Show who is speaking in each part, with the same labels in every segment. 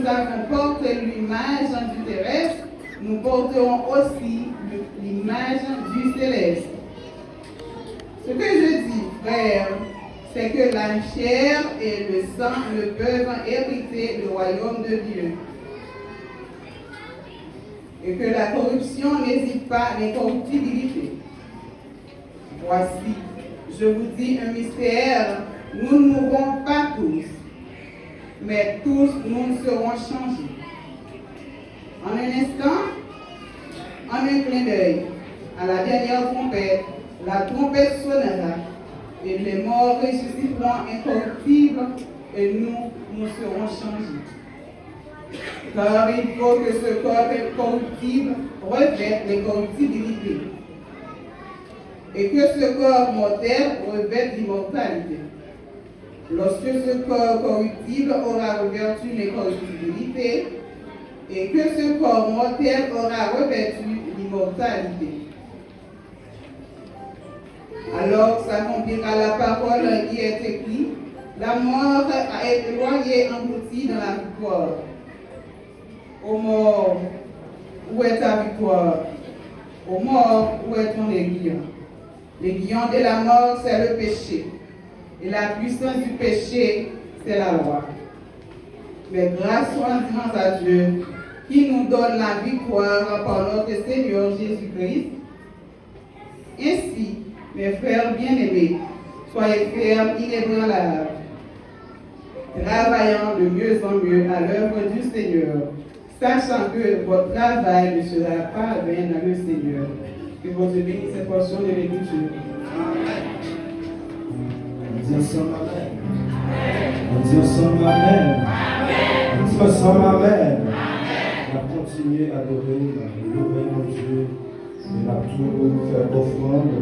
Speaker 1: avons porté l'image du terrestre, nous porterons aussi l'image du céleste. Ce que je dis, frère, c'est que la chair et le sang ne peuvent hériter le royaume de Dieu. Et que la corruption n'hésite pas l'incorruptibilité. Voici, je vous dis un mystère, nous ne mourrons pas tous, mais tous nous serons changés. En un instant, en un clin d'œil, à la dernière trompette, la trompette sonnera, et les morts ressusciteront incorruptibles, et nous serons changés. Car il faut que ce corps incorruptible revête l'incorruptibilité, et que ce corps mortel revête l'immortalité. Lorsque ce corps corruptible aura revêtu l'incorruptibilité, et que ce corps mortel aura revêtu l'immortalité. Alors s'accomplira la parole qui est écrite, la mort a été loyée engloutie dans la victoire. Ô mort, où est ta victoire? Ô mort, où est ton aiguillon? L'aiguillon de la mort, c'est le péché. Et la puissance du péché, c'est la loi. Mais grâce soit à Dieu, qui nous donne la victoire par notre Seigneur Jésus-Christ. Ainsi, mes frères bien-aimés, soyez fermes, inébranlables, travaillant de mieux en mieux à l'œuvre du Seigneur, sachant que votre travail ne sera pas vain dans le Seigneur. Que votre bénisse cette portion de l'Écriture.
Speaker 2: On dit ensemble Amen. On dit ensemble Amen. On dit ensemble Amen. On va continuer à adorer, mon Dieu, et à tout faire offrande,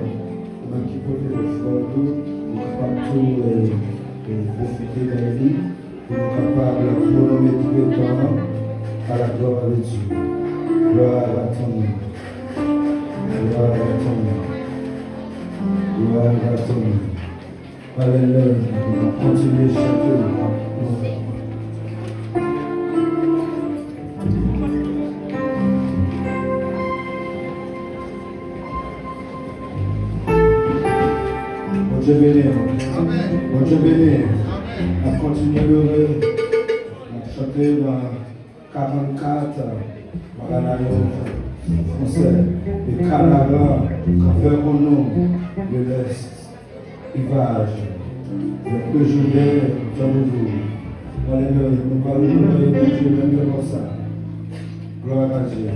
Speaker 2: qui peut faire offrande, on va tout profiter de la vie, on est capable de chronométrer le temps à la gloire de Dieu. Gloire à ton nom. Gloire à ton nom. Gloire à ton nom. Alléluia. On va continuer à chanter. Bon Dieu béni. Bon Dieu béni. On va continuer l'heureux. On va chanter dans 44. Voilà français. Les Canara, Café Renault, de l'Est, Rivage, le Journée, dans le jour. Alléluia. Nous parlons de Dieu même comme ça. Gloire à Dieu.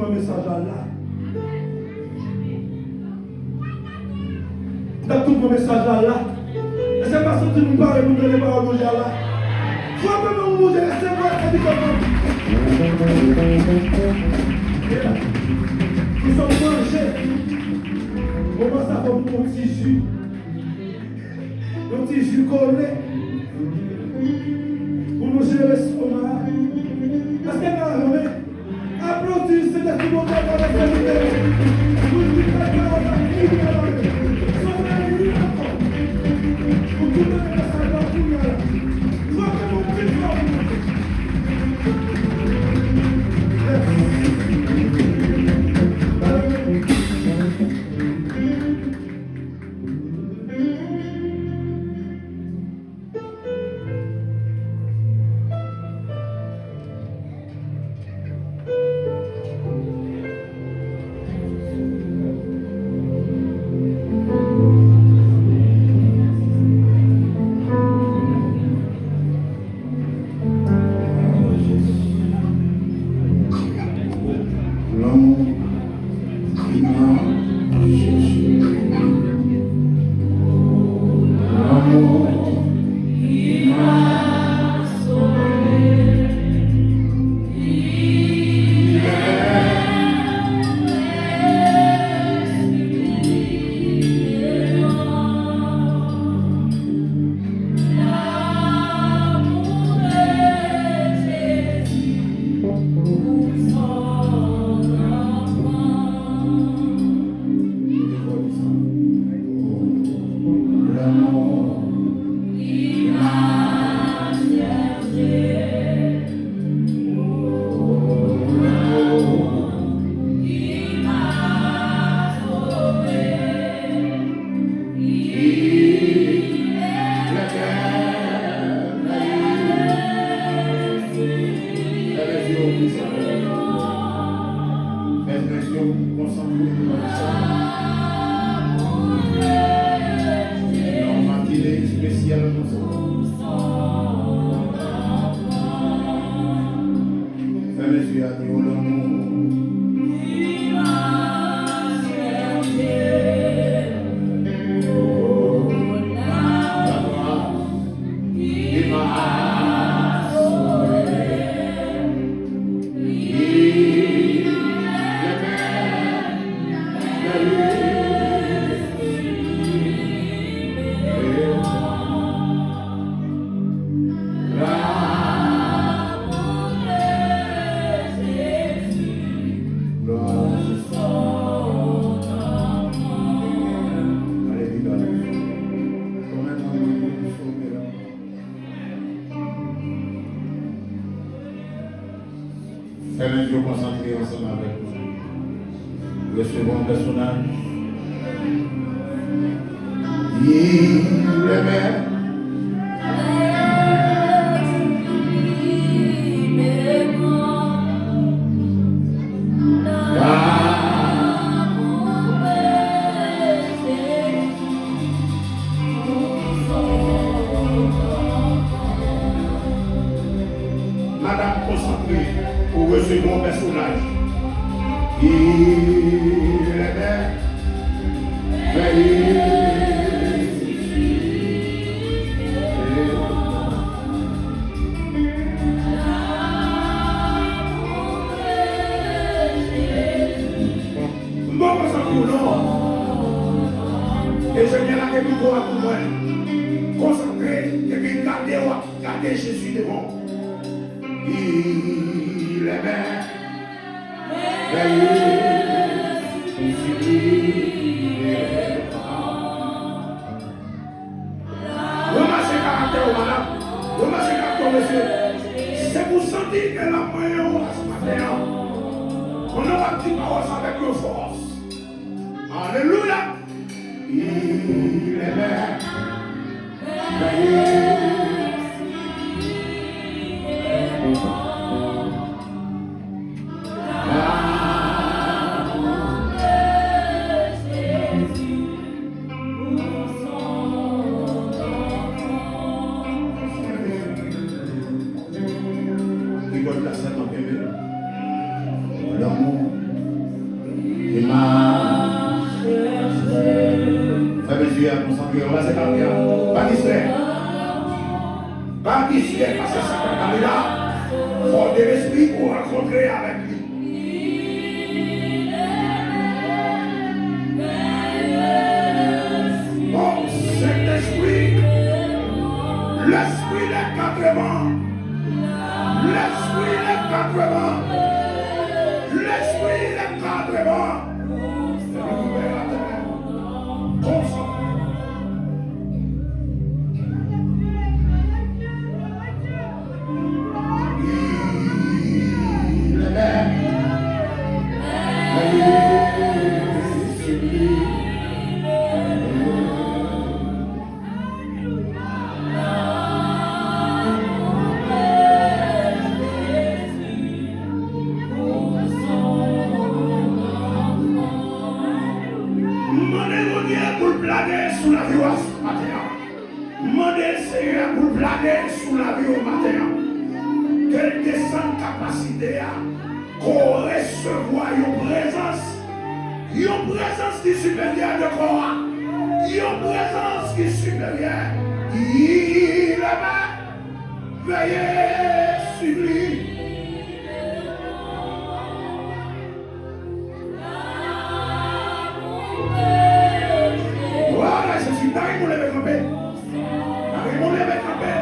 Speaker 2: mon message là. T'as tout mon message là. Et c'est pas ça que nous parlons, nous donnons pas au là. Faut que nous nous laissons voir et nous sommes mangés. Comment ça comme un petit jus? Un petit jus collé. Pour nous gérer l'estomac. Parce que nous applaudissez cet équipement dans la qualité. Vous dites que la parole est pour tout le monde, ça va tout là. Faut que nous prions.
Speaker 3: Fais-le concentrer ensemble avec nous. Le second personnage. Il aimait. Madame concentrée pour le second personnage. Il aimait. Et je viens là que nous voyons pour moi. Concentré et puis gardez Jésus devant. Il aimait. Remarquez le caractère, madame. Remarquez le caractère, monsieur. C'est pour sentir que la moyen ce matin, on aura dit paroles avec force. Alléluia. Il aimait. L'amour à concentrer. On va se calmer. Pas distrait. Pas distrait parce que ça peut aller là. Faut de l'esprit pour rencontrer avec lui. Oh, Saint-Esprit, l'esprit des quatre vents, l'esprit des quatre vents, l'esprit des quatre vents. Sous la vie au matin, quelle descente capacité qu'on recevoir une présence qui est supérieure de corps, une présence qui est supérieure. Il va veiller sur lui. Voilà, je suis dans mon lever campé. Avec mon lever campé.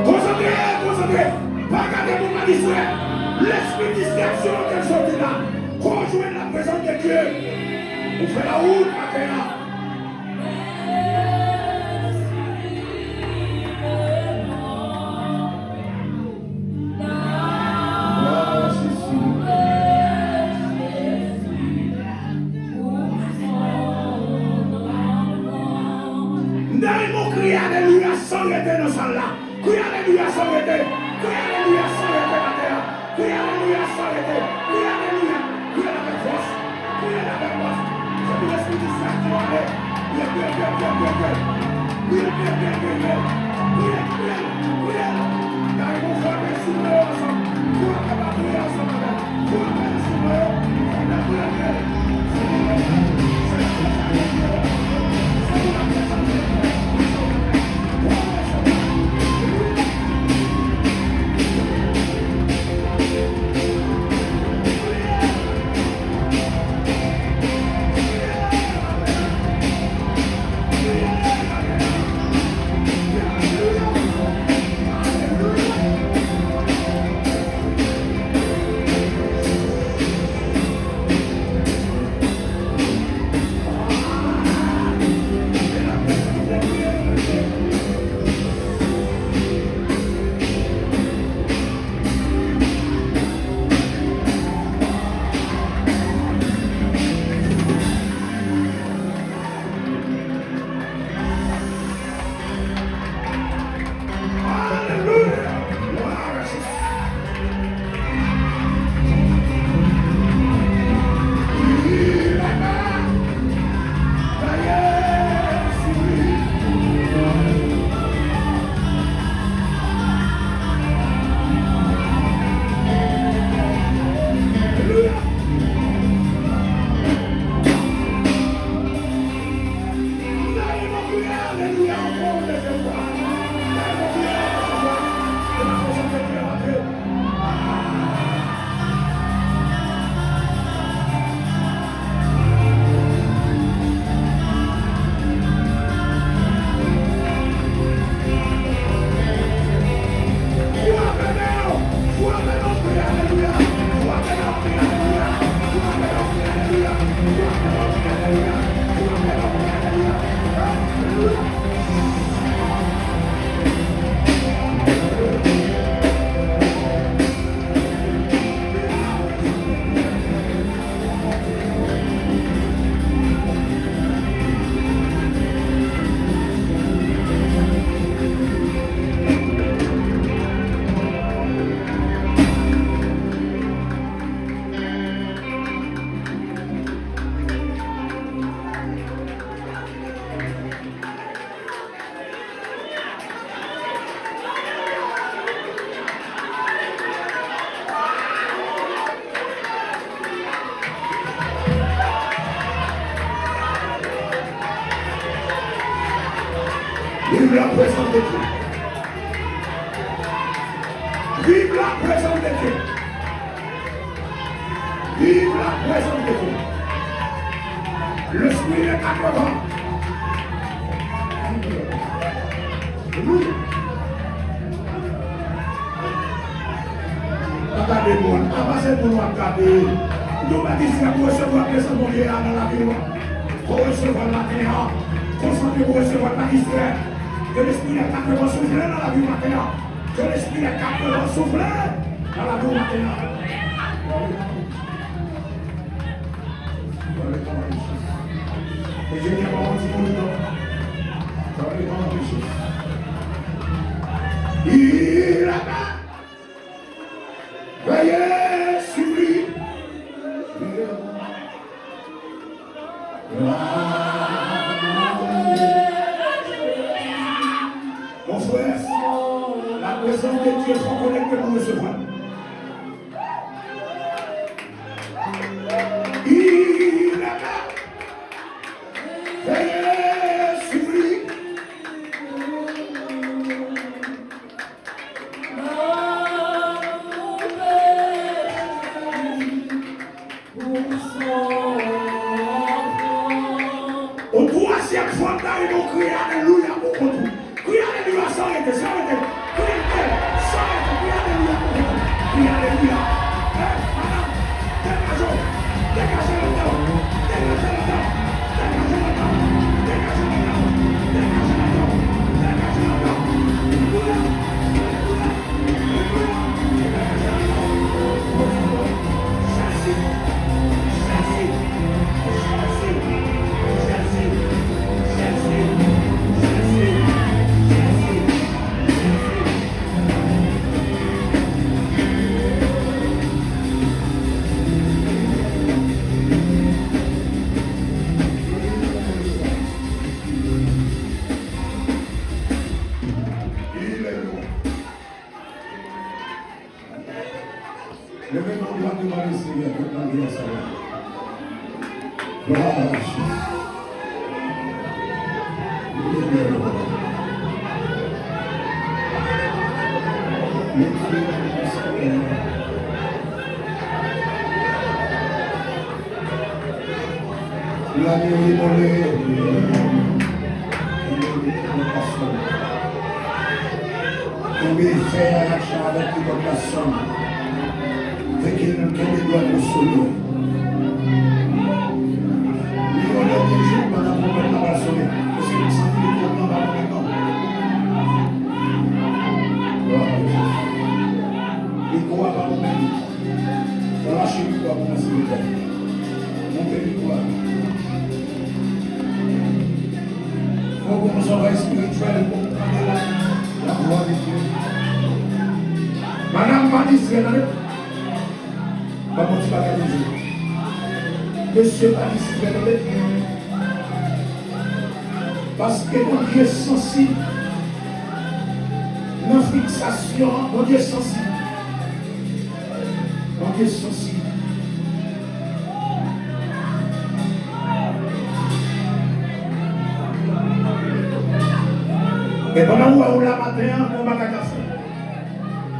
Speaker 3: Concentrez, pas garder mon mal distrait. L'esprit distraction qu'elle sortit là, conjoint la présence de Dieu. On fait la route maintenant. Alléluia, sans arrêter dans ce là. Crie alléluia, sans arrêter. Crie alléluia, sans arrêter la terre. Crie alléluia, sans arrêter. Crie alléluia. Crie avec force. Crie avec force. C'est pour l'esprit de Saint qui va aller. Crie, crie, crie, crie, crie, crie. Crie, crie, crie, crie, crie. Crie, crie, crie. Car ils vont faire des souvenirs ensemble. Crie, crie, ensemble. Crie, crie, souvenirs. On a pris la terre. Vive la présence de Dieu. Vive la présence de Dieu. Vive la présence de Dieu. L'esprit est à toi. Regardez moi, avancez pour nous regarder. Nous va dire que vous recevez la présence de Dieu dans la vie. Vous recevez la terre. Concentrez vous recevoir la distraire. Que l'esprit est capable de souffler dans la vie maintenant. Que l'esprit est capable de souffler dans la vie maintenant. Et je viens voir un petit peu de temps. Ça va aller dans la richesse. Il a pas. Veuillez supplier. Mon frère, la présence de Dieu se connecte pour recevoir. Il a pas. Veuillez supplier. Au troisième fois, là, ils vont crier Alléluia pour retour. Crier Alléluia sans arrêter, sans arrêter. Crier Alléluia pour retour. Crier Alléluia. Madame, dégagez. Dégagez le temps. Dégagez le temps. Dégagez le temps. Dégagez le temps. Dégagez le temps. Dégagez le temps. Alléluia. Alléluia. Dégagez le temps. Chassez. Chassez. Chassez. Le même nom doit demander Seigneur, que ta vie est sauvée. Gloire à Jésus. La nuit est volée. On veut faire un achat avec toute la somme. Fait qu'il doit nous sauver. Il y a des jours qu'on a complètement la sauver. Parce que nous sommes complètement dans le temps. Il ne croit pas nous-mêmes. Dans la chimie, il doit commencer le temps. Mon pays croit. Il faut que nos oreilles spirituelles comprennent la gloire de Dieu. Madame Patrice, pas mon petit bagage. Monsieur Patrice, parce que mon Dieu est sensible. Nos fixations, mon Dieu est sensible. Mon Dieu est sensible. Et pendant où on l'a matin, on va casser.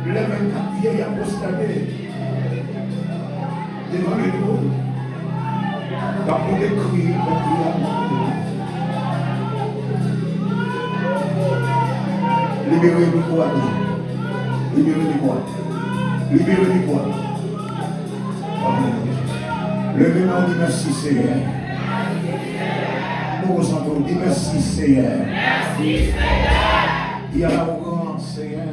Speaker 3: Le 24 vieilles apostats devant le niveau. Dans mon écrit, libérez-nous quoi? Libérez-nous quoi? Libérez-nous quoi? Levez-nous, dit merci Seigneur. Nous ressentons, dit merci Seigneur. Merci Seigneur. Il y a l'arrogance Seigneur.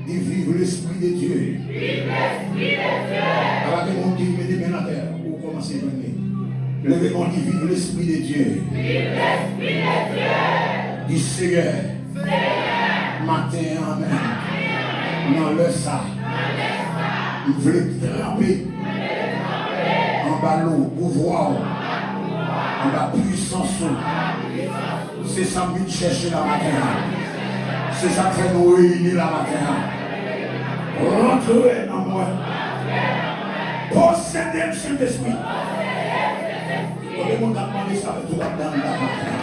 Speaker 3: Dit vive l'Esprit de Dieu. Vive l'Esprit de Dieu. Alors que mon Dieu met des mains à terre pour commencer à venir. Levez-moi, dit vive l'Esprit de Dieu. Vive l'Esprit de Dieu. Dit Seigneur. Matin, amen. Dans le ça. Il voulait tremper. En ballon, pouvoir. En la puissance. C'est ça que nous cherchons la matin. C'est ça que nous réunir la matin. Rentrez en moi. Possédez le Saint-Esprit. Tout le monde a demandé ça, tout le monde a demandé ça.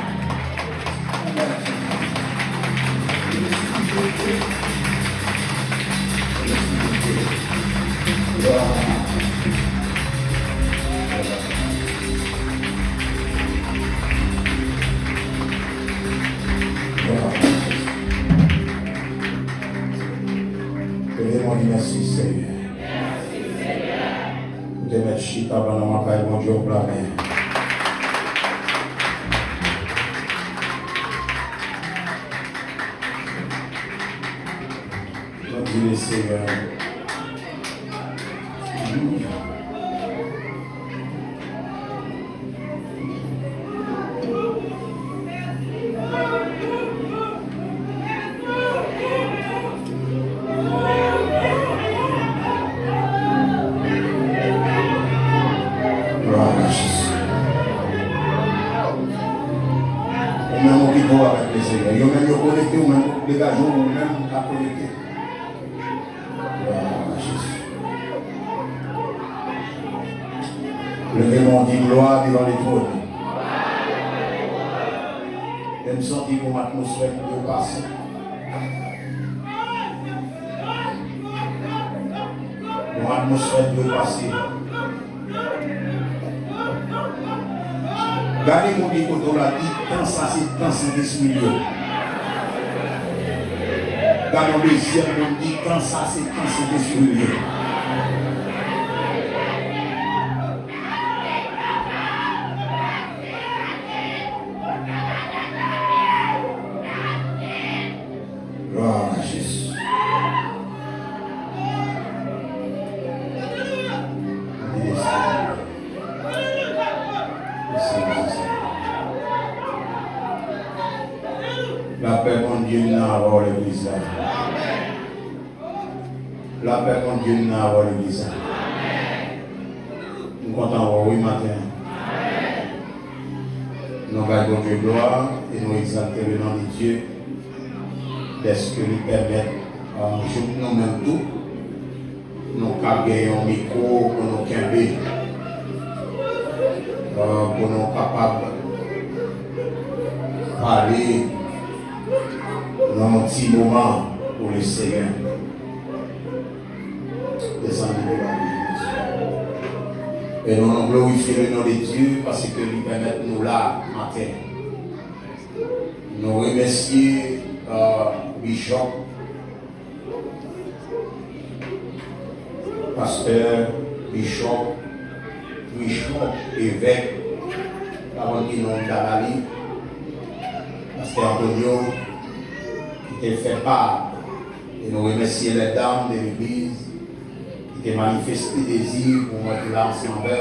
Speaker 3: Merci Seigneur. Vous devez mettre chita pendant ma paille, mon Dieu, au plat. Dieu Seigneur. Avec les Seigneurs. Ils ont même connecté, ou même les gars, ou même à connecter. Le démon dit gloire devant les trônes. Je me sens que mon atmosphère de passer. Mon atmosphère de passer. Gardez mon écoute là, dit tant ça c'est tant c'est 10 millions. Gardez le deuxième, on dit tant ça c'est tant c'est 10 millions. Gloire à Jésus. La paix mon Dieu n'a pas l'église. La paix mon Dieu n'a pas l'église. Nous comptons oui matin. Nous gardons Dieu gloire et nous exaltons le nom de Dieu. Est-ce que nous permettons nous-mêmes tout, nous gagner un micro pour nous camper, pour nous capables de parler dans un petit moment pour le Seigneur. Descendez de la vie. Et nous glorifions le nom de Dieu parce que nous permettent nous là matin. Nous remercions Bishop, pasteur, Bishop, évêque, avant qu'il nous d'Alali, pasteur Antonio, qui t'a fait part. Et nous remercions les dames de l'église qui t'a manifesté désir pour mettre là ensemble.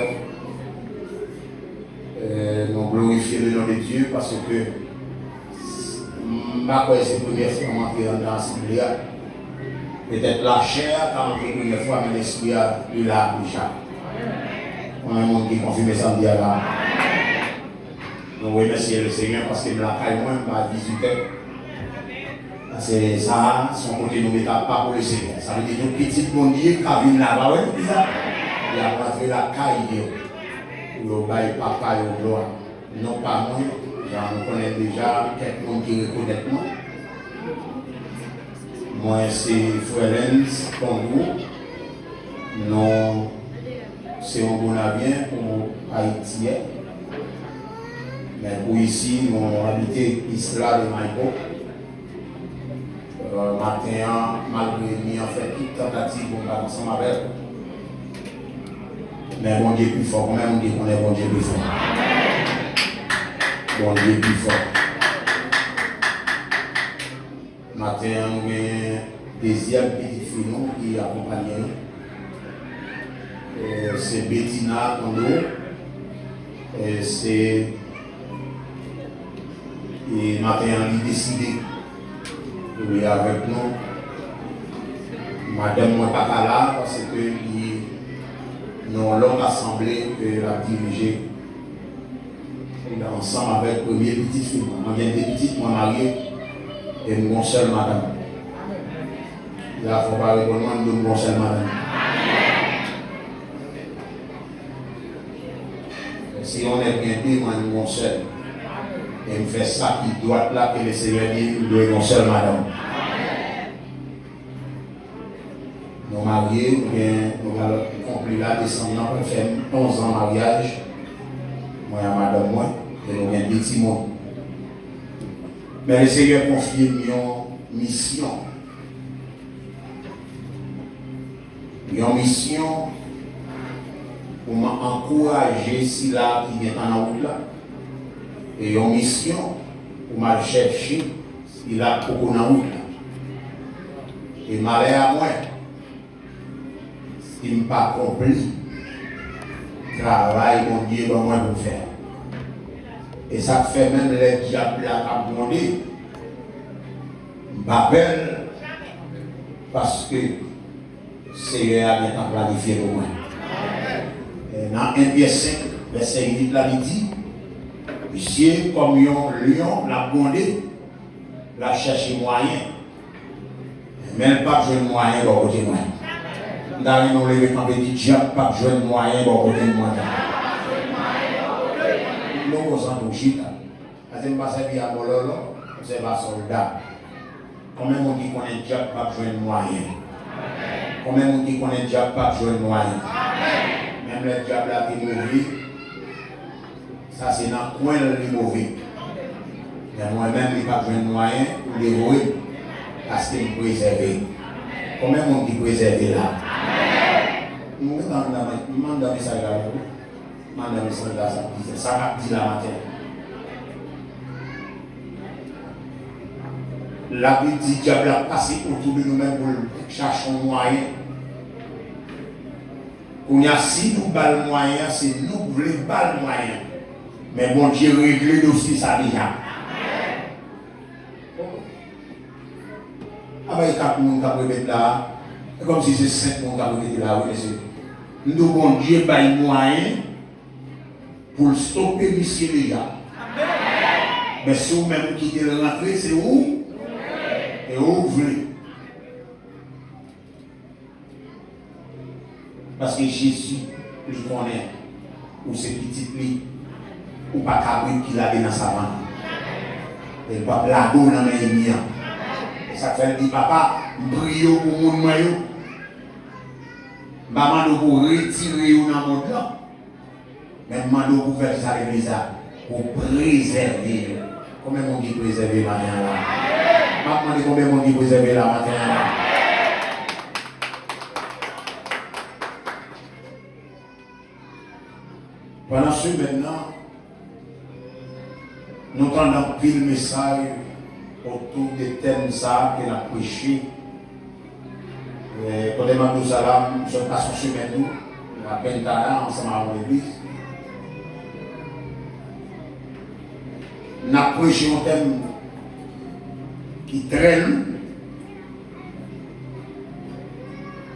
Speaker 3: Nous glorifions le nom de Dieu parce que ma foi, c'est la première fois que je suis dans l'assemblée. Peut-être la chair, quand je suis la première fois, mais l'esprit a eu là déjà. On a un monde qui confirme samedi là. Nous remercions le Seigneur parce que la caille moins à 18h. C'est ça, son côté nous met pas pour le Seigneur. Ça veut dire que le petit monde qui vient là-bas, il a pas la caille. Il a papa et il gloire. Non pas moi. On connaît déjà quelqu'un qui reconnaît moi. Moi, c'est Frélens Congo. Non, c'est un bon avion pour Haïti. Mais pour ici, nous habité Isla de Maïko. Matin, malgré lui, en fait, toute tentative pour nous ensemble avec. Mais bon Dieu plus fort, quand même, on dit qu'on est bon Dieu plus fort. Bon Dieu plus fort. Matin, nous avons deuxième petite fille qui accompagne nous. C'est Bettina Kondo. C'est. Et matin, on a décidé de venir avec nous. Madame n'est pas là parce que nous avons longue assemblée que la diriger. Ensemble avec le premier petit fille. Moi, j'ai deux petites, moi marié et mon seul madame. Il ne faut pas reconnaître de mon seul madame. Si on est bien dit, moi, mon seul. Et me fait ça qui doit là que le Seigneur dit, il doit mon seul madame. mariés, nous allons conclure la descendant pour faire 11 ans de mariage. Moi et madame, moi, et nous avons des petits mots. Mais le Seigneur confie une mission. Une mission pour m'encourager si là qui vient en route là. Et une mission pour me chercher si là pour qu'on en route là. Et malheur à moi, s'il ne pas compris, travail mon Dieu pour moi pour faire. Et ça fait même les diables à demander. Je m'appelle parce que Seigneur a bien planifié pour moi. Et dans 1 Pierre 5, verset 8, là, il dit, Monsieur, comme un lion, l'a bondé, l'a cherché moyen. Même pas besoin de moyen pour côté moi. Dans nous lever quand on dit diable, pas besoin de moyen pour côté moi. Nous sommes en Chine. Parce que nous passons à Mololo, c'est pas soldat. Combien de gens qui connaissent diable, pas besoin de moyen. Combien de gens qui connaissent diable, pas besoin de moyen. Même le diable qui est mauvais, ça c'est dans le coin le mauvais. Mais moi-même, je n'ai pas besoin de moyen pour l'héroïne. Parce qu'il me préserve. Combien de monde qui préserve là? Je demande un message à vous. Je demande un message à ça. Ça va dire la matin. La Bible dit que diable a passé autour de nous-mêmes pour chercher un moyen. Quand il y a 6 nous balles moyen, c'est nous qui voulons balles moyen. Mais bon Dieu règle aussi ça déjà. Ah ben, il y a 4 personnes qui ont été là, comme si c'est 5 personnes qui ont été là. Nous, bon Dieu, a un moyen pour stopper monsieur déjà. Mais si vous-même qui quittez le rentrée, c'est où? Et où vous voulez. Parce que Jésus, je connais, ou c'est petit lit, ou pas cabri qui l'a dans sa main. Et pas la go dans mes miens. Ça fait dire papa, prie pour mon maillot. Maman pour retirer dans mon temps. Mais maman pour faire ça l'église pour préserver. Combien on dit préserver matin là? Maman dit combien on dit préserver la matin là? Pendant ce maintenant, nous entendons pile message autour des thèmes ça qu'il a prêché. Quand nous salam, nous sommes passés sur nous, à Pentana, ensemble avec l'église. Nous avons prêché un thème qui traîne,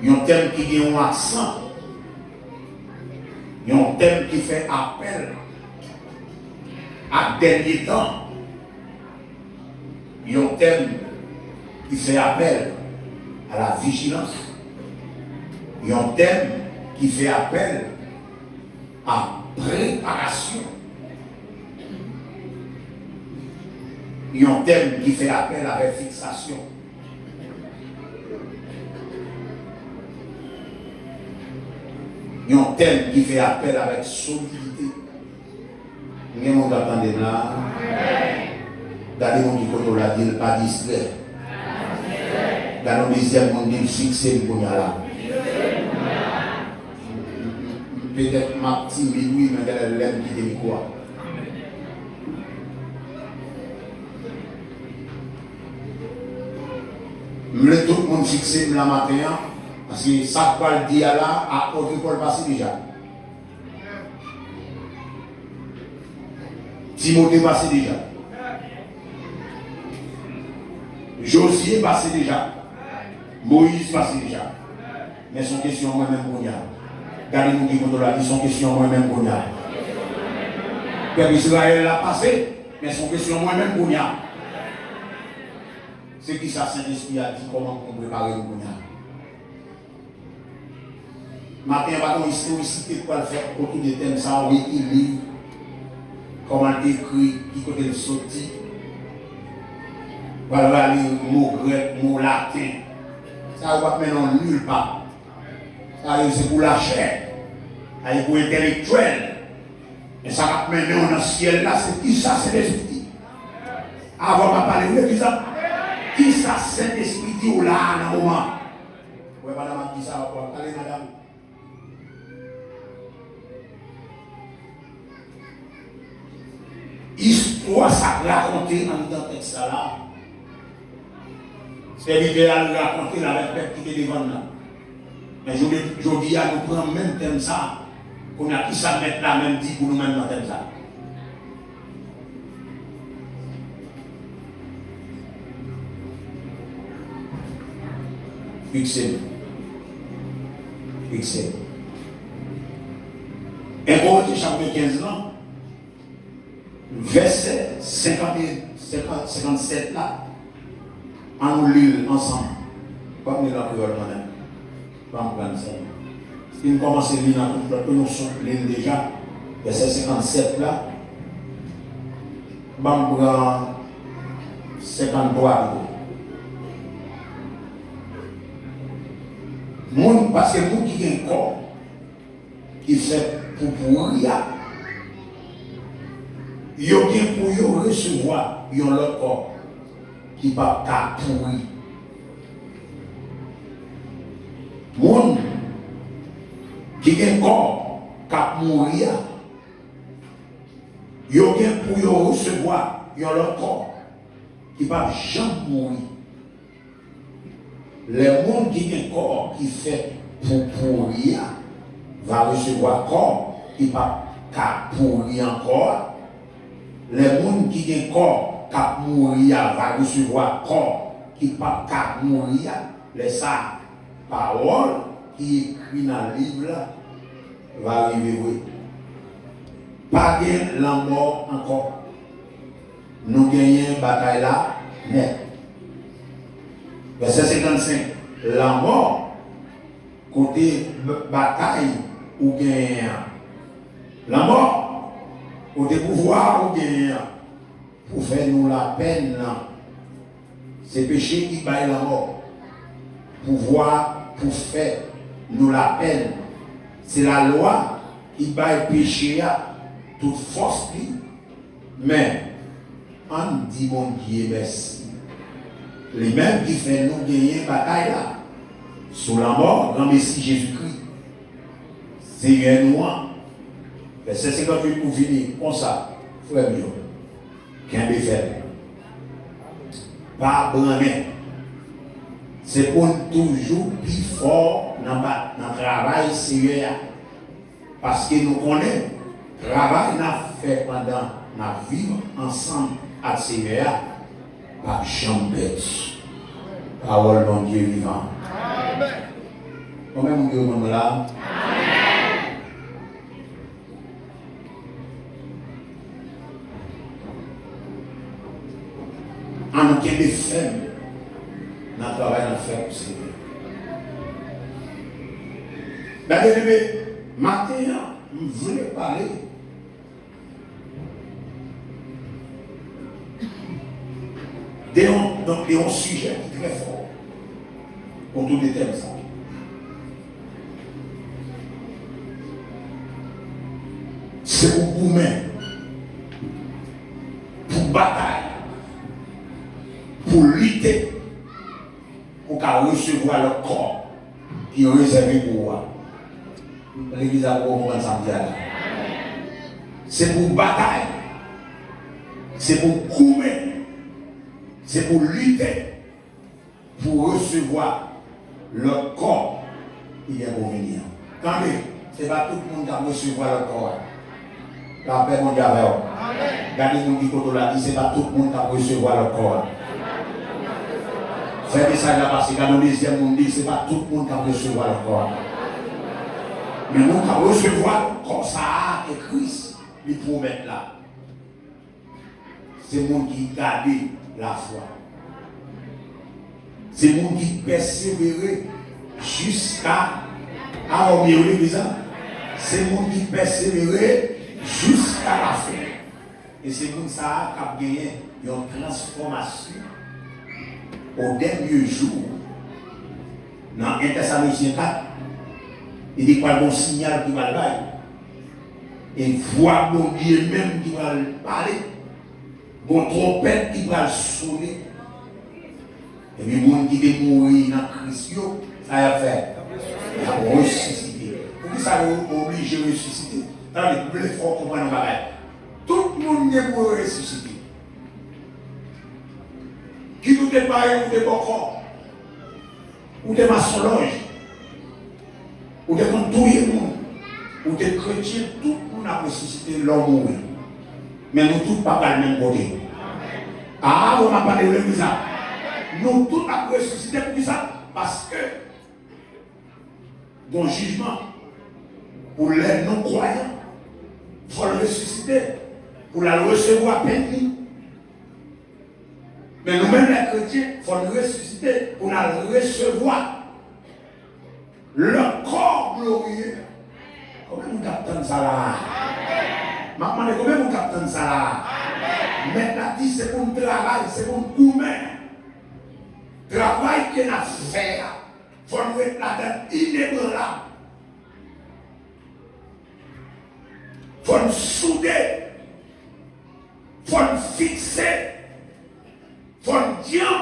Speaker 3: un thème qui a un accent, un thème qui fait appel à dernier temps. Il y a un thème qui fait appel à la vigilance. Il y a un thème qui fait appel à préparation. Il y a un thème qui fait appel à la fixation. Il y a un thème qui fait appel avec solidité. Nous avons entendu là. Dans les gens qui connaissent la ville, pas distrait. Dans le deuxième monde, il fixé le là. Peut-être ma petite oui, mais elle l'aime qui dit quoi. Je tout le monde fixé la matin, parce que ça va le dire là, à côté pour le passer déjà. Timothée passé déjà. Josué passé déjà. Moïse passé déjà. Mais son question moi-même pour y a. Gardez-nous qui contre la vie, son question moi-même pour y a. Peuple Israël l'a passé, mais son question moi-même pour y a. C'est qui ça Saint-Esprit a dit comment on prépare le Bouddha. Matin, on va historicité pour le faire autour des thèmes, ça, oui, il lit, comment écrit, qui côté le sorti. On va lire mots grecs, mots latins. Ça va maintenant nulle part. C'est pour la chair, c'est pour l'intellectuel. Et ça va mener dans le ciel là, c'est qui ça, c'est l'esprit. Avant de parler, vous qui ça? Qui ça, c'est l'esprit qui est là dans le moment? Oui, madame, qui ça va parler, madame? Histoire, ça raconter dans le texte là. C'est l'idéal de raconter avec le peuple qui est devant là. Mais je dis à nous prendre même thème ça. Qu'on a qui ça mettre là même dit pour nous même dans thème ça. Fixez. Et pour chapitre 15 ans, verset 57 là, on nous lit ensemble. Pas nous la prière madame. Pas me prendre ça. Si nous commençons à lire dans toute notre notion, lire déjà, verset 57 là, on prend 53. Parce que nous qui avons un corps qui fait pour pourrir, il y a pour recevoir un autre corps qui ne peut pas pourrir. Monde qui a un corps qui a mourir, il y a pour recevoir un autre corps qui ne peut jamais mourir. Le monde qui a un corps qui fait pour pourrir va recevoir un corps qui ne peut pas pourrir encore. Le monde qui a un corps qui a mourir va recevoir un corps qui ne peut pas mourir. Les ça, parole qui écrit dans le livre là, va arriver. Oui. Pas de la mort encore. Nous gagnons une bataille là, net. Verset 55. La mort, côté bataille ou gagne. La mort, côté pouvoir ou gagne. Pour faire nous la peine, c'est péché qui baille la mort. Pouvoir pour faire nous la peine. C'est la loi qui baille péché à toute force. Mais, on dit mon Dieu merci. Les mêmes qui font nous gagner une bataille là, sous la mort, grand Messie Jésus-Christ. C'est nous. Verset 58 pour finir, comme ça, frère mieux. Qu'un béfait. Pas branler. C'est pour toujours plus fort dans le travail sérieux. Parce que nous connaissons le travail qu'on fait pendant notre vie ensemble à sérieux. Pas chambre. Parole de Dieu vivant. Amen. Comment vous dites là? Amen. En aucun des femmes, notre travail n'a fait pour Seigneur. Bien, matin, je voulais parler d'un sujet très fort autour des thèmes. C'est pour vous-même, pour bataille, pour lutter, pour recevoir le corps qui est réservé pour vous. L'église a compris samedi. C'est pour bataille, c'est pour couper. C'est pour lutter, pour recevoir le corps qui est pour venir. Attendez, ce n'est pas tout le monde qui va recevoir le corps. La paix mondiale avec vous. Regardez mon dit côté là, ce n'est pas tout le monde qui va recevoir le corps. Faites message là parce que dans le deuxième monde dit, ce n'est pas tout le monde qui va recevoir le corps. Mais nous qui va recevoir comme ça que Christ lui promet là. C'est le monde qui garde la foi. C'est le monde qui persévère jusqu'à l'église. C'est le monde qui persévère jusqu'à la fin. Et c'est le monde qui a gagné une transformation au dernier jour. Dans 1 Thessaloniciens 4, Il dit quoi bon signal qui va le bailler. Et voix bon Dieu même qui va le parler. Bon trompette qui va le sonner. Et puis, les gens qui sont morts dans Christ, ça a fait. Il a ressuscité. Pourquoi ça est obligé de ressusciter? Dans les plus forts comprendre le bagage. Tout le monde est pour ressusciter. Qui tout est pareil ou des bocors, ou des maçonnages, ou des gens tout le monde, ou des chrétiens, tout le monde a ressuscité l'homme mourir. Mais nous tous pas le même côté. Ah, on m'a parlé de l'église. Nous tous avons ressuscité pour ça, parce que dans le jugement, pour les non-croyants, il faut le ressusciter, pour la recevoir à peine. Mais nous-mêmes les chrétiens, il faut le ressusciter pour la recevoir. Le corps glorieux. Comment nous captons ça là? Maman, comment nous captons ça là? Maintenant, c'est pour le travail, c'est pour le gourmet. Travail qu'on a fait, il faut nous être là-dedans inébranlable. Il faut nous souder. Il faut nous fixer. Il faut nous dire.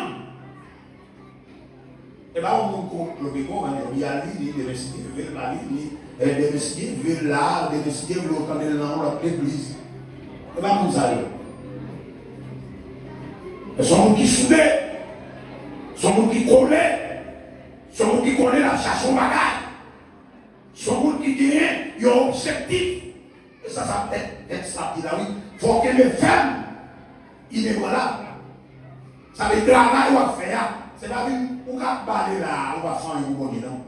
Speaker 3: Et bien, on compte le bégon, il y a lui, des messieurs, des messieurs, là, des messieurs, quand ils sont dans notre église. Et bien, nous allons. Ce sont nous qui soudés. Ce sont nous qui collaient. Ce sont nous qui connaissent la chasse au bagage. Ce sont nous qui gagnent un objectif. Et ça peut-être ça dit là, oui. Il faut que les femmes, il est voilà. Ça veut dire travail qu'on va faire. C'est pas une ou qu'à parler là, on va faire un bon non.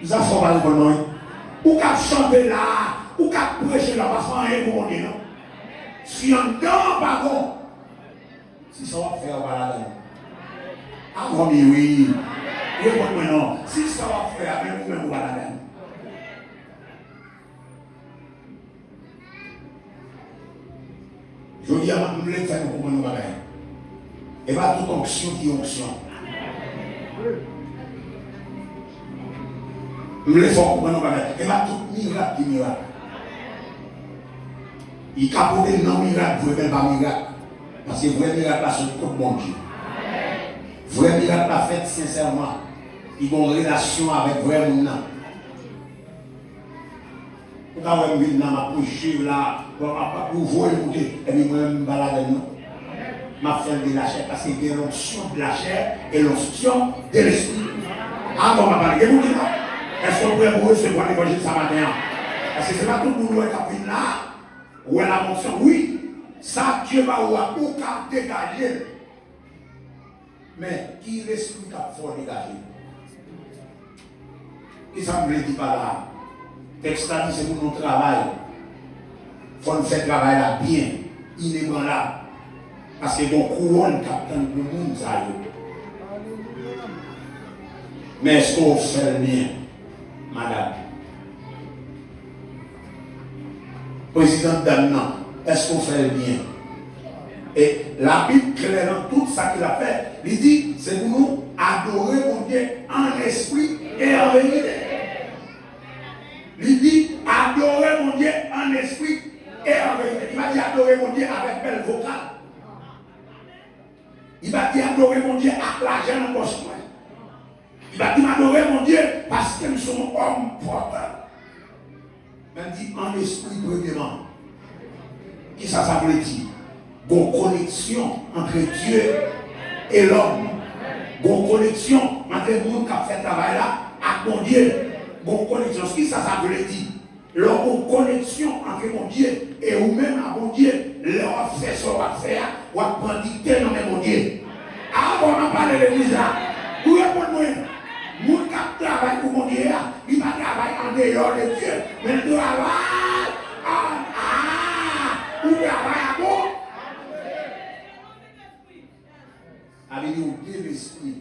Speaker 3: Nous avons fait un bon nom. Ou qu'à chanter là, ou qu'à prêcher là, on va faire un bon non. Si on donne pas bon, si ça va faire, on va la donner. Ah oui. Oui, non. Si ça va faire, même on va la donner. Je dis à ma nous voulons faire comment nous bagaille. Et pas toute onction qui est onction. Nous voulons faire comment nous bagaille. Et pas tout miracle qui est miracle. Il capote non miracle, vous ne pas miracle. Parce que vrai miracle là, c'est le côté bon Dieu. Vrai miracle là, fait sincèrement. Ils ont une relation avec vrai monde. Quand on vient dans ma poche là, pour voir et puis moi je me balade non. Ma femme de la chair parce qu'il y a l'onction de la chair et l'onction de l'esprit. Ah bon, ma parole, est-ce qu'on pourrait recevoir l'évangile ce matin? Parce que ce n'est pas tout le monde qui est là, où est la fonction. Oui, ça Dieu va ou qu'à dégager. Mais qui est l'esprit qui a fort dégager? Qui ça me dit pas là? Texte là, c'est pour notre travail. Il faut nous faire travail là bien, inébranlable. Parce que bon couronne capitaine du monde, ça y est. Mais est-ce qu'on fait bien, madame? Président Damnan, est-ce qu'on fait bien? Et la Bible claire dans tout ça qu'il a fait, il dit, c'est pour nous adorer mon Dieu en esprit et en vérité. Il dit, adorer mon Dieu en esprit et en vérité. Il va dire adorer mon Dieu avec belle vocale. Il va dire adorer mon Dieu avec l'argent en poche. Il va dire adorer mon Dieu parce que nous sommes hommes porteurs. Mais il dit en esprit premièrement. Qui ça veut dire? Une connexion entre Dieu et l'homme. Une connexion entre le monde qui a fait le travail là avec mon Dieu. Une connexion. Ce qui ça veut dire? Leur connexion entre mon Dieu et vous-même à mon Dieu, leur fait ce qu'on va faire, ou à prendre dicter dans mon Dieu. Ah, on va parler de l'église là. Vous répondez, mon qui travaille pour mon Dieu, il va travailler en dehors de Dieu. Mais il travaille vous travaillez à bon. Avec nous, Dieu l'esprit.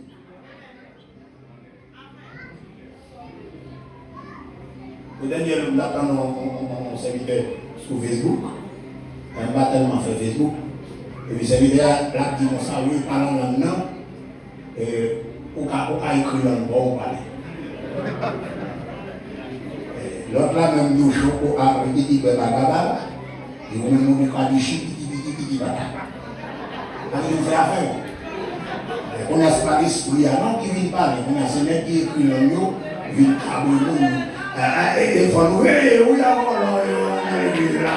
Speaker 3: Le dernier, nous attendons mon serviteur sur Facebook. Un baptême fait Facebook. Et puis, le serviteur là dit mon sang, oui, parlons maintenant. Et on a écrit dans le bon, on parle. L'autre là, même nous, choco, à petit baba, et on même nous a dit petit baba. Quand on fait affaire, on a ce pas l'esprit, non, qui vient parler, on a ce mec qui écrit le mot, vient cabouiller, et il faut nous, oui, alors, on est là.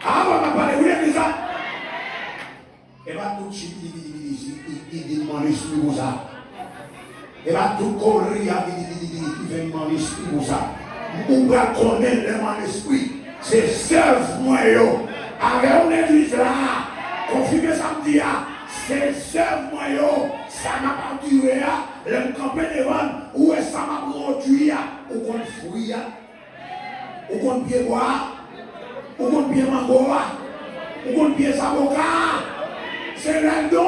Speaker 3: Ah, on va parler, oui, c'est ça. Et bien, tout de suite, il dit mon esprit pour ça. Et bien, tout courir, il fait mon esprit pour ça. On va connaître mon esprit. C'est serve-moi, avec une église là, confirmé samedi, c'est serve-moi, ça m'a pas duré, le campé devant, où est-ce que ça m'a produit, où qu'on fruit, où qu'on pied bois, où qu'on pied mango, où qu'on pied saboka. C'est le don.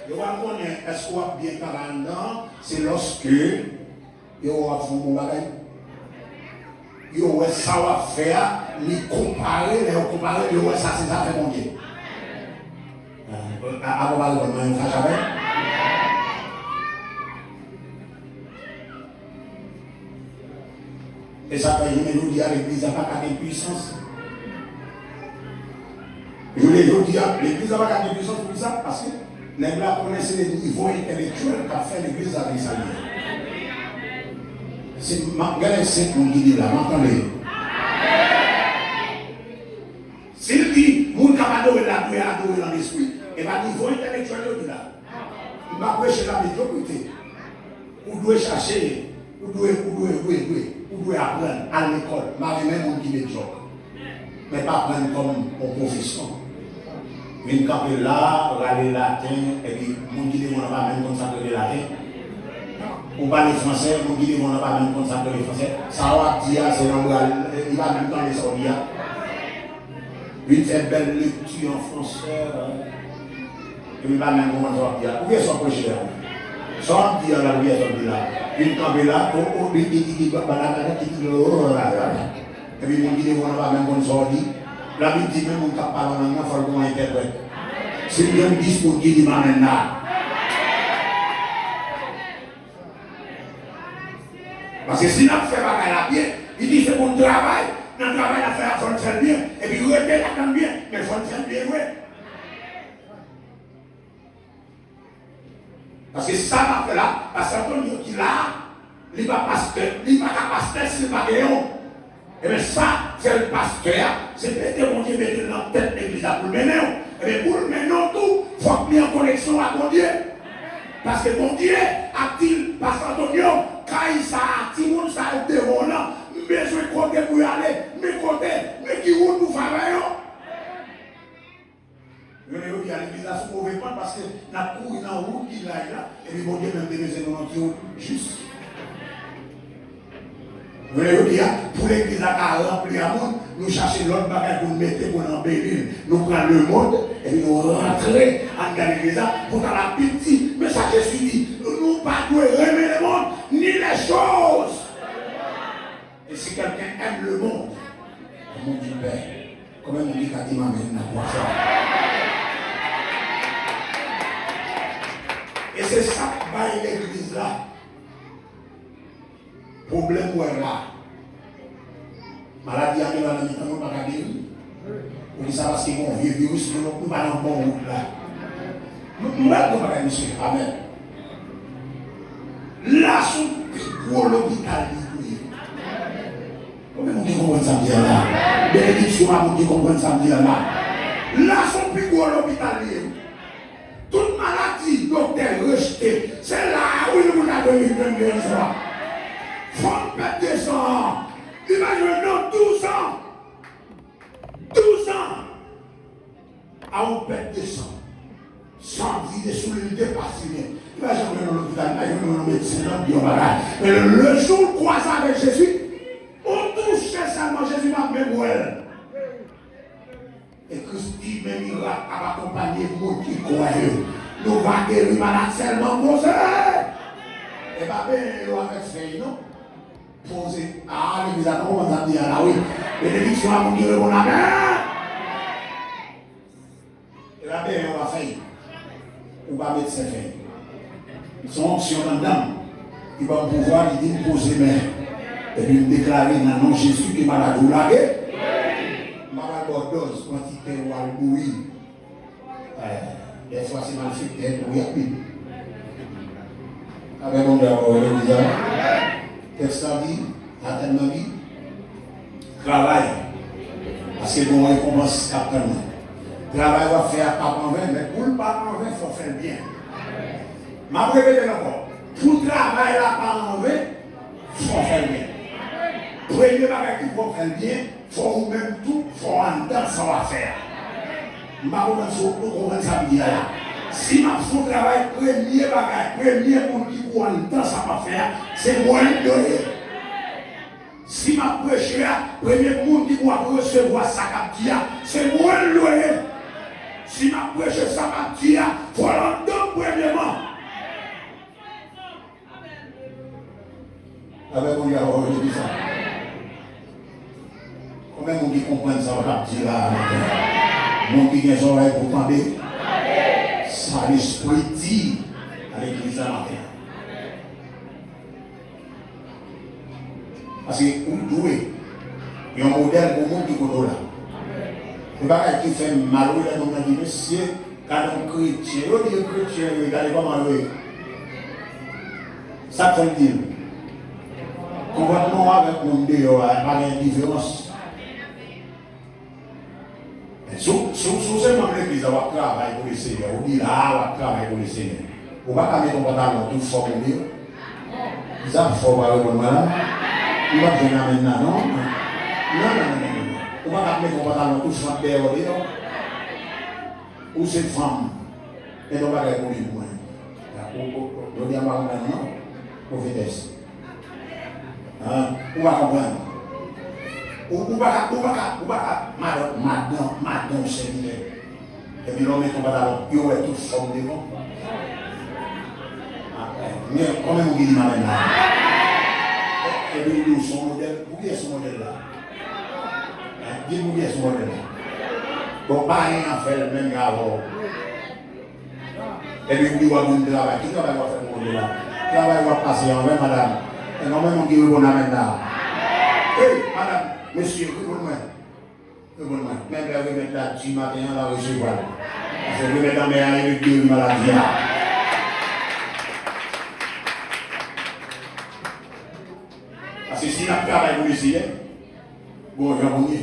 Speaker 3: Vous connaissez, est-ce qu'on va bien travailler dedans? C'est lorsque vous va faire mon bagage. Vous ça va faire, les comparer, ça c'est ça fait mon Dieu. À vous parler de moi, ça jamais. Et ça fait je nous dire à l'église n'a pas de puissance. Je voulais vous dire, l'église n'a pas de puissance pour ça, parce que les gens connaissent les niveaux intellectuels qu'a fait l'église avec sa vie. C'est regardez ce qu'on dit là, m'entendez. S'il dit, vous ne pouvez pas adorer dans l'esprit, et bien niveau intellectuel, il dit là. Il va prêcher la médiocrité. Vous devez chercher, vous devez apprendre à l'école, malgré même qui est médiocre. Mais pas apprendre comme en profession. Une camper là, regarder latin, et puis, mon qui ne pas même consacrer le latin. Ou parler français, mon qui ne pas même consacrer le français. Ça va dire, c'est il va même dans les sorties. Une fait belle lecture en français, et puis, il va même commencer à dire. Où est-ce qu'on peut chercher? Sans dire la vie, là. Une camper là, il dit, et puis, mon qui ne pas même consacrer. La Bible dit même qu'on ne parle pas il faut qu'on interprète. C'est bien un discours qui dit maintenant. Parce que si on fait pas bien, il dit c'est mon travail. Notre travail à faire, il faut le faire bien. Et puis il répète la bien, mais il faut le faire bien, oui. Parce que ça va faire là, parce qu'Antonio qui là, il va pasteur, il va pasteur, c'est pas géant. Et bien ça, c'est le pasteur, c'est peut-être mon Dieu mettre dans la tête de l'église pour le mener. Et bien pour le mener tout, il faut mettre en connexion avec mon Dieu. Parce que mon Dieu a-t-il, pasteur Antonio, quand il s'est dit, tout le monde s'est devant là, mais je vais compter pour y aller, mais compter, mais qui roule pour faire. Je vais dire à l'église à ce mauvais point parce que la cour dans la route qui là, et puis mon Dieu même des maisons juste. Je veux dire, pour l'église à remplir à monde, nous cherchons l'autre bagage pour nous mettre pour l'embellir. Nous prenons le monde et nous rentrons dans l'église pour dans la petite. Mais ça, je suis dit, nous ne pas aimer le monde ni les choses. Et si quelqu'un aime le monde, comment tu pères, comment on dit qu'à m'amène à quoi ça? Et c'est ça qui va l'église là. Problème où est là. Maladie arrive à la mi-temps, on ne va pas guérir. Pour ça, parce qu'ils vont vieux virus, nous ne pouvons pas dans le bon route là. Nous ne pouvons pas, monsieur. Amen. Là, son plus gros l'hôpital du comment on dit qu'on va samedi là? Bénédiction à vous qui comprennent samedi là. Là, son plus gros l'hôpital. Toute maladie, docteur rejeté, c'est là où nous avons eu une soir. Faut perdre des ans. Imaginez 12 ans. 12 ans. À on perd des sang. Sans vie, sous l'unité passionnée. Imaginez dans l'hôpital, imaginez dans le médecin, mais le jour croisant avec Jésus, on touche seulement Jésus m'a mémoire. Et Christ dit, mais il va accompagner vous qui croient. Nous va guérir malade seulement posé. Et bien, il va faire fait, non? Poser. Ah, l'église a commencé à dire là, oui. Bénédiction à mon Dieu, mon amen. Et là, on va faire. On va mettre ses faits. Ils sont options dans le dame. il va pouvoir, il dit, me poser main. Et puis me déclarer dans le nom de Jésus qui m'a la doulagé. Malade Bordeaux, quantité ou albouille. Des fois, c'est mal fait, d'être ou yappi. Avec mon gars, on va dire, qu'est-ce que ça dit? Attends, dit, travail. Parce que bon, on récompense capitaine. Travail va faire pas en vain, mais pour le pas en vain, il faut faire bien. Ma répéter encore. Pour travail là pas en vain, il faut faire bien. Premier bagage qu'il faut faire bien, il faut même tout, il faut en temps sans faire. Je ne sais pas comment ça me dit là. Si ma fou travail, premier bagage, premier monde qui pour en temps ça va faire, c'est moi de donner. Si ma prêche, premier monde qui doit recevoir sa captia, c'est moi le loyer. Si ma prêche sa captia, il faut l'entendre premièrement. Avec mon gars, on dit ça. Combien de monde qui comprennent ça, captia là? Monde qui a des oreilles pour entendre, ça l'esprit dit à l'église ce matin. Parce que vous douez, il y a un modèle pour le monde qui est là. Le bagage qui fait mal, il a dit, monsieur, quand on chrétien, il dit chrétien, regardez comment il est. Ça fait dire. Comportement avec le monde, il n'y a pas d'indifférence. Si c'est même l'église, on va travailler pour le Seigneur. On dit là, on va travailler pour le Seigneur. On va pas mettre ton pantalon tout fort pour dire. Ça faut pas le bon là. On va venir maintenant, non? Non. On va pas mettre ton pantalon tout fort pour dire. Ou c'est femme. Et on va aller pour lui. On dit à ma maman, non? Prophétesse. On va comprendre. Ou pas, madame, Seigneur. Et puis l'homme est ton pantalon, il y a toute forme de bon. Mais comment on dit maintenant? Et puis nous, son modèle, où est son modèle là? Dis-nous où est son modèle là? Bon, pas rien à faire, même avant. Et puis nous, on va travailler. Qui travaille va faire mon modèle là? Travail va passer en vrai, madame. Et non, même on dit où on amène là. Hey, madame. Monsieur, écoute-moi. Même là, vous mettez là, du matin, là, recevoir. Parce que vous mettez dans mes avec deux maladies. Parce que si on travaille pour l'essayer, bon, je vais mourir.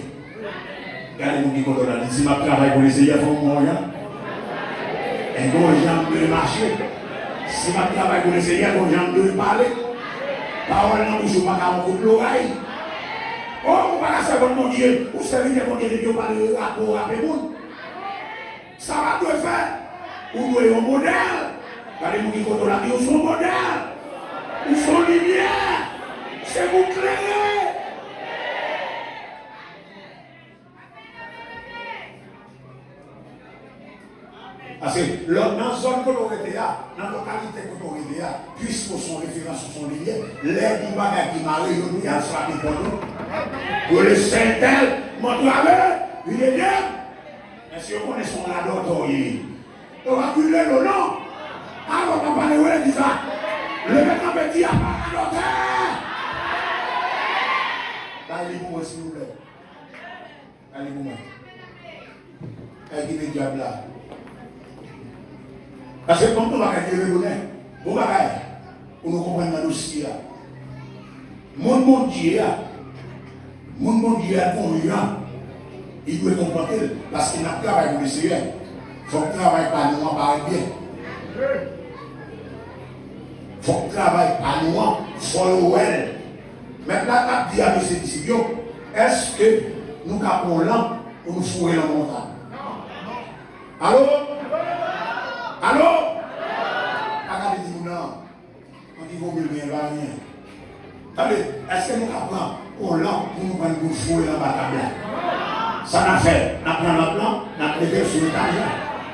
Speaker 3: Regardez-moi qui compte là. Si on travaille pour l'essayer, il faut mourir. Et donc, j'ai de marcher. Si on travaille pour l'essayer, il faut de parler. Parole dans le bouche, pas qu'à couper l'oreille. Oh, vous ne pouvez pas servir mon Dieu, vous servez mon Dieu, Dieu parle de rapport avec vous. Ça va te faire. Vous doyez un modèle. Regardez-vous qui compte la vie, vous sont modèle. Vous sont lumière. C'est vous clairer. Parce que dans la zone que l'on était là, dans la localité que l'on était là, puisque son référence sur son lié, les bagages qui m'ont réuni, ils ont frappé pour nous. Pour le Saint-Tel, mon travail, il est bien. Mais si on connaît son radar, on va brûler le nom. Alors, on va parler où il dit ça. Le mec en petit à part à l'auteur. Allez-vous, s'il vous plaît. Allez-vous, elle dit le diable là. Parce que quand on va dire le bonheur, vous va pour nous comprendre le dossier. Mon Dieu, mon Dieu est convaincant. Il doit comprendre parce qu'il n'a pas travaillé pour le Seigneur. Il faut que travail par nous, paraît bien. Il faut que travail par nous, follow well. Maintenant, tu as dit à ces disciples, est-ce que nous capons l'âme pour nous fouiller la montagne? Allô? Allô? Regardez, dis-nous non. On dit, vous ne bien rien. Attendez, est-ce que nous capons pour l'âme pour nous prendre pour fouiller la bataille? Ça n'a fait. Nous prenons notre plan, nous préférons sur l'étage.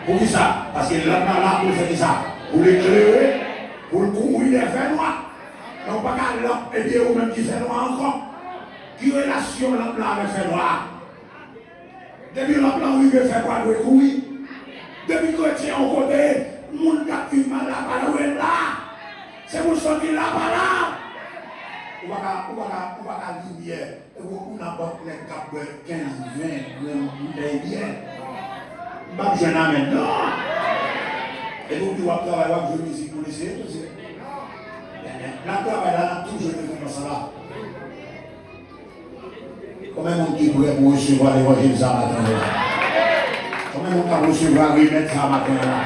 Speaker 3: Pour qui ça? Parce que l'âme là, pour faire ça. Pour l'éclairer, pour le courir des faits noirs. Non pas qu'à l'homme, et bien ou même qui fait noir encore. Qui relation l'homme là avec fait noir? Depuis l'homme là, il veut faire quoi de courir? Depuis que tu es en côté, mon gars qui m'a là, pas là. C'est pour sortir là-bas là. On va lumière. Et vous n'a pas les 15, 20, bien. Pas je n'amène non. Et vous qui va travailler avec je musique pour laisser. La travail là, toujours comme ça là. Combien de monde qui pourrait pour recevoir l'évangile ça matin là? Combien de monde qui recevoir remettre ça matin là?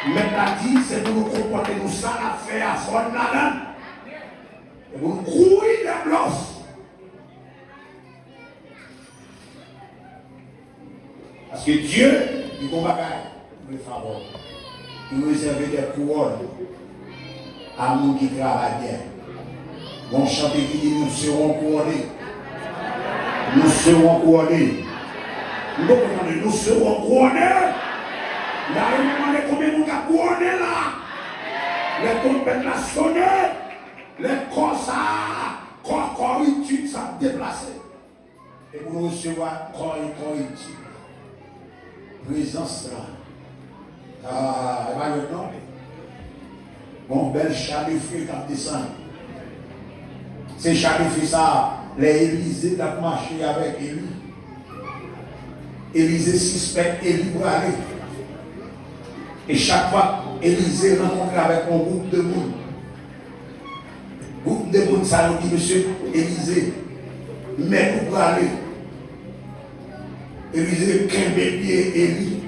Speaker 3: Mettre la dit, c'est pour nous comporter nous ça la faire à fond là-dedans. Et pour nous courir des bluffs. Parce que Dieu, il ne va pas nous faveur. Il nous réserve des couronnes à nous qui travaillent bien. Bon chanter qui dit nous serons couronnés. Nous serons couronnés. Nous serons couronnés. Il y a un moment combien nous avons couronné là. Les trompettes là sonné. Les corps ça, corps utile ça déplacé. Et pour nous recevoir corps utile. Présence là. Ah, et bien maintenant, bon, bel chat de feu qui descend. C'est chat de feu ça, les Élysées qui ont marché avec Élie. Élysée suspecte Élie pour aller. Et chaque fois, Élysée rencontre avec un groupe de monde. Groupe de monde, ça nous dit, monsieur Élysée, mais pour aller. Élysée, Kimbélier, Élie.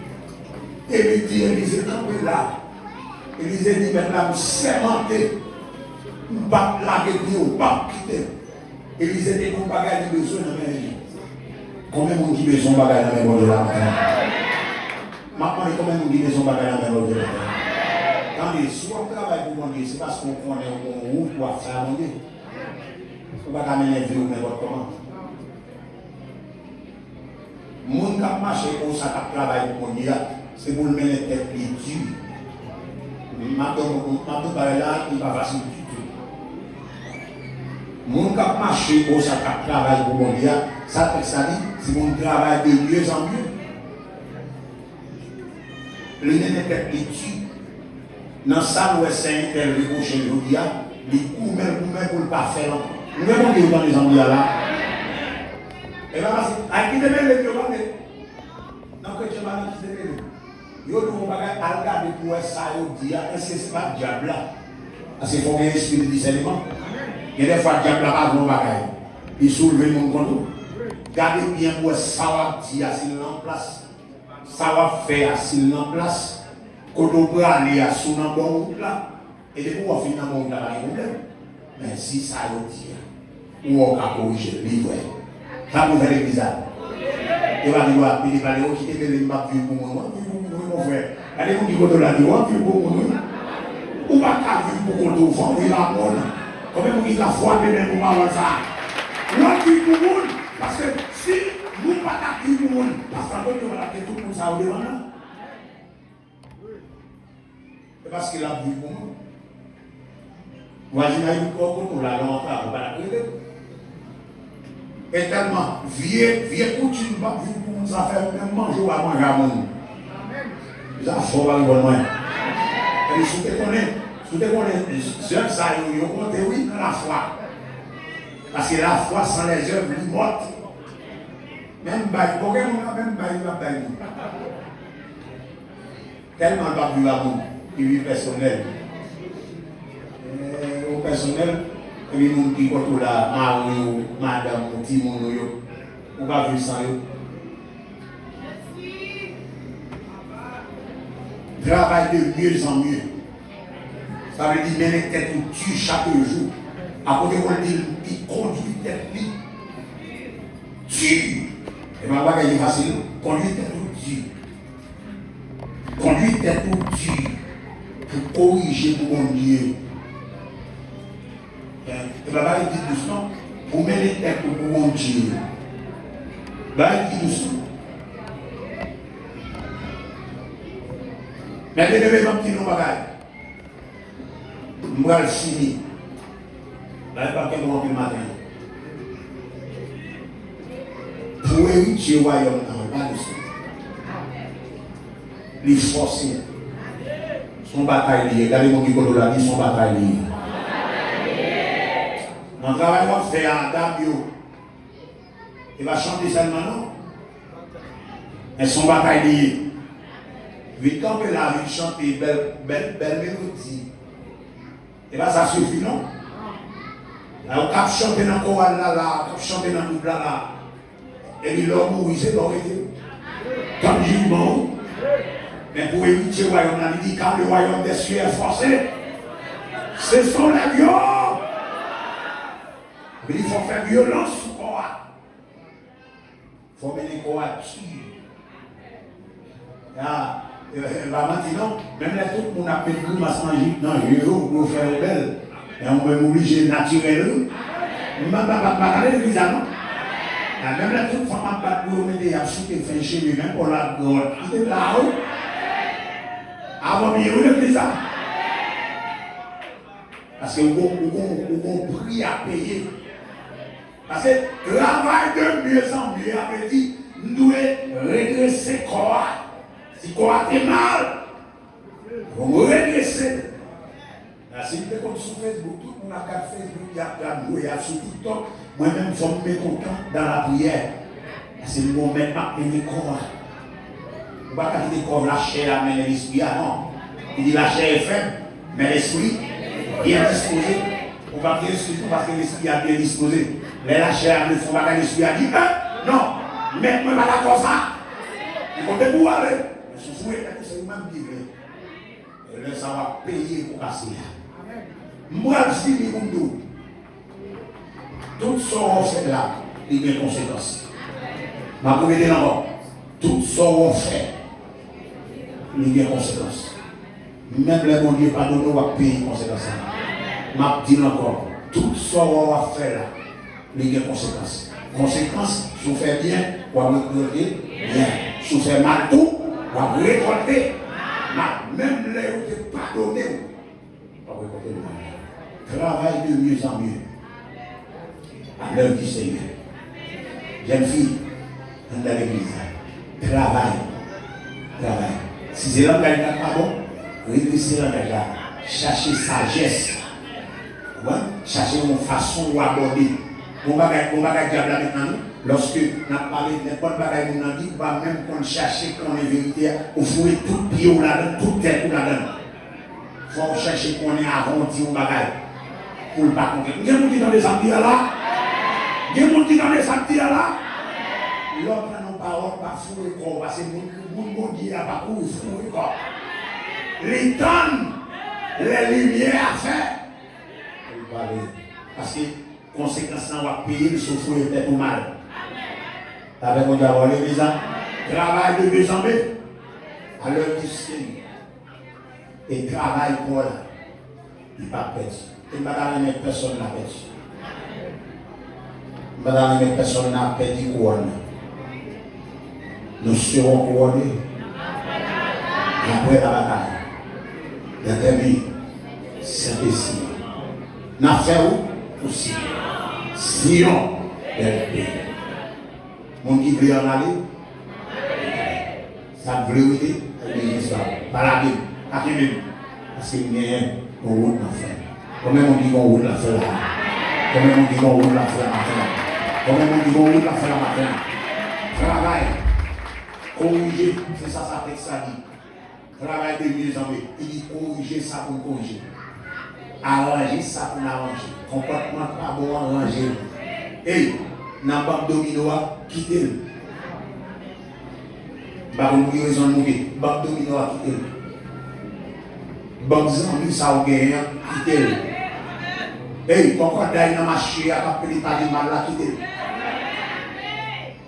Speaker 3: Élie dit, Élysée, campez là. Élysée dit, maintenant, vous sémentez. Vous ne pas laguer, vous ne pas quitter. Élysée dit, vous ne pas gagner besoin de main. Combien de monde qui besoin de bagaille dans la main de la main? Maintenant, combien de monde qui besoin de bagaille dans la main de la main? Attendez, si on travaille pour manger, c'est parce qu'on connaît où pour faire manger. On ne va pas amener vie ou n'importe comment. Moun qui marche pour ça, qui travaille pour manger, c'est pour le mettre les têtes plus dures. Maintenant, là, il va facile du tout. Moun qui marche pour ça, qui travaille pour manger, ça dit, c'est mon travail de mieux en mieux. Le nez n'est pas plus dures. Dans ça, nous essayons de faire le boucher de l'Odia, les coups même pour ne pas faire. Nous devons dire dans les endroits là. Et là, à qui devait le dire, non, que tu m'as dit qui devait le dire. Yo, nous avons regardé pour ça, est-ce que ce n'est pas le diable là? Parce qu'il faut qu'il y ait un esprit de discernement. Il y a des fois, le diable là, pas de bagaille. Il soulève le monde contre nous. Gardez bien pour ça, s'il est en place. Ça va faire s'il est en place. Quand on peut aller à son bon là, et de pouvoir finir dans mon là, pas de problème. Mais si ça le dit, ou on va corriger, livre. Ça vous fait bizarre. Et va dire, il va aller au quitter les maps pour mon frère. Allez, vous dites que la vie, on pour mon ou pas qu'à vivre pour qu'on te vende, il va mourir. Comment vous dites la foi de même pour moi, ça? On vit pour mon, parce que si nous pas qu'à vivre pour mon, parce que nous va tout pour ça au devant. C'est parce qu'il a vu pour nous. Voisin a eu pour nous, la langue, on va la priver. Et tellement, vieux coutume, pas vu pour nous, ça fait même manger ou à manger à mon. Ça faut pas le bon moyen. Et si tu connais, ceux ça, ils ont compté, oui, dans la foi. Parce que la foi sans les œuvres, ils mortent. Même bail, pourquoi on a même bail, il va bailler. Tellement pas vu à mon. Il vit personnel. Au personnel, il y a des gens qui sont là, madame, petit monde, on va vivre sans eux. Travaille de mieux en mieux. Ça veut dire mener tête ou tu chaque jour. À côté on dit, il conduit tête lui. Tu. Et ma voix est facile. Conduit tête ou tu. Conduit tête ou tu. Pour corriger pour mon Dieu. Et là-bas, il dit doucement, pour mettre les têtes pour mon Dieu. Là, il dit doucement. Mais les bébés, mon petit nom bagaille. Moi, le chimie. Là, il parle de mon matin. Pour hériter le royaume, pas de ça. Les forcer. Son bataille lié. Regardez mon Nicolas là, son bataille lié. Mon travail, moi, c'est un dame. Il va chanter seulement, non? Et son bataille liée. Vite quand il a envie de chanter belle mélodie. Et là, ça suffit, non? Alors, quand chanter dans le choral là, quand chanter dans le double là, et puis l'homme mourit, c'est l'homme été. Comme jugement. Mais pour éviter le royaume, on a dit, quand le royaume des cieux est forcé, ce sont les violents. Mais il faut faire violence au choral. Il faut mener le choral dessus. Maintenant, même les tout le monde a fait le monde à se manger dans le jeu pour faire belle. Et on peut m'obliger naturellement. Je ne vais pas parler de l'église, non? Même les tout le monde a pas pour mettre à souper fin chez lui, même pour la gorge. Il est là-haut. Avant de venir l'église. Parce que vous avez un prix à payer. Parce que travail de mieux en mieux avait dit, nous devons redresser le corps. Si le corps est mal, vous redressez. Si vous êtes comme sur Facebook, tout le monde a qu'à Facebook, il y a sur TikTok. Moi-même, je suis mécontent dans la prière. Parce que nous mettons le corps. Vous ne pouvez pas dire le corps, la chair, mais l'esprit, non. Il dit la chair est faible, mais l'esprit bien disposé. On va bien discuter parce que l'esprit a bien disposé. Mais la chair ne font pas l'esprit a dit, non, mettez-moi pas d'accord ça. Il faut que vous allez. Je suis fouillé, c'est même vivre. Et là, ça va payer pour casser. Moi, je dis, tout ce qu'on fait là, il y a des conséquences. Ma première d'abord, tout ce qu'on fait, il y a des conséquences. Même les bon Dieu pardonne, on va payer les conséquences. Ma dis encore, tout ce qu'on va faire là, il y a des conséquences. Conséquences, si vous faites bien, vous allez récolter bien. Si vous faites mal tout, vous allez récolter mal. Même les où vous pardonnez, vous allez récolter le mal. Travaille de mieux en mieux. À l'heure du Seigneur. Jeune fille, dans l'église, travaille. Si c'est là que vous pas bon, régressez là, cherchez sagesse. Cherchez une façon d'aborder. On va diable avec nous. Lorsque nous parlons de n'importe quoi, nous avons dit qu'on va même chercher qu'on est vérité, on fouille tout pied là-dedans, toute tête là-dedans. Il faut chercher qu'on est arrondi au bagage. Pour ne pas comprendre. Il y a des gens qui sont dans les ambias là. Il y a des gens qui sont dans les ambias là. L'autre n'a pas parole, pas fou et corps. Parce que mon Dieu n'a pas fou et corps. Les temps, les lumières à faire. Parce que conséquence, on va payer le souffle et peut-être mal. Avec mon diable, les gens, travail de mieux en mieux. À l'heure du Seigneur. Et travail pour là. Il ne va pas perdre. Il ne va pas mettre personne à perdre. Il ne va pas mettre personne à perdre couronne. Nous serons couronnés. Après la bataille. Il y a des vies. C'est ici. Nous avons aussi. Sion est le pays. Mon qui veut en aller. Ça veut dire par la Bible. Parce qu'il y a un route à faire. Comment on dit qu'on roule la faire là? Comment on dit qu'on roule la faire matin? Comment on dit qu'on roule la faire matin? Travail, corriger, c'est ça, ça texte ça dit. Travail de mieux en mieux. Il dit corriger ça pour corriger. Arranger ça pour arranger. Comportement pas bon arranger. Et, dans le banque domino, quittez-le. Par une raison de mourir, banque domino a quitté. Banque Zambi, ça a gagné, quittez-le. Hey, pourquoi d'ailleurs dans ma chie à pas péter ta vie mal là quitter?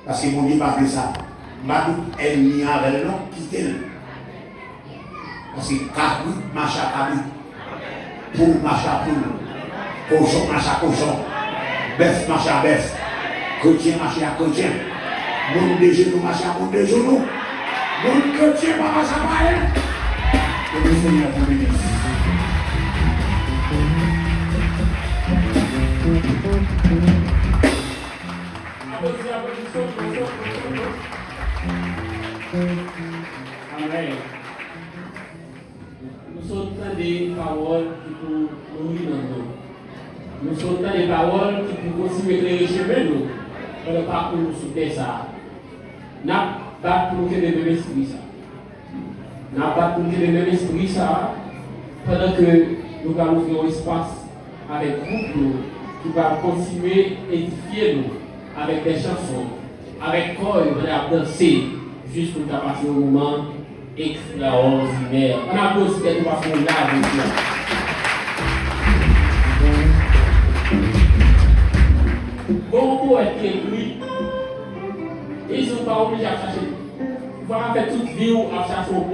Speaker 3: Parce que mon Dieu pas fait ça. Madou ennemi avec l'homme quitter. Parce que cabri marche à cabri, poule marche à poule, cochon marche à cochon, bœuf marche à bœuf, chrétien marche à chrétien, monde de genoux marche à monde de genoux, monde chrétien marche à païen. Que le Seigneur vous bénisse.
Speaker 4: Amen. Nous sommes des paroles qui nous nourrissent dans nous. Nous sommes dans des paroles qui peuvent aussi éclairer chemin nous dans le parcours sous terre ça. N'a pas pour nous que de même esprit ça. N'a pas pour nous que de même esprit ça pendant que nous allons faire un espace avec groupe qui va continuer à édifier nous avec des chansons, avec quoi on va danser jusqu'au passer au moment extraordinaire. On a posé cette façon là avec nous. Bon poète qui écrit, ils ne sont pas obligés à chercher. Ils vont faire toute vie à chercher un bon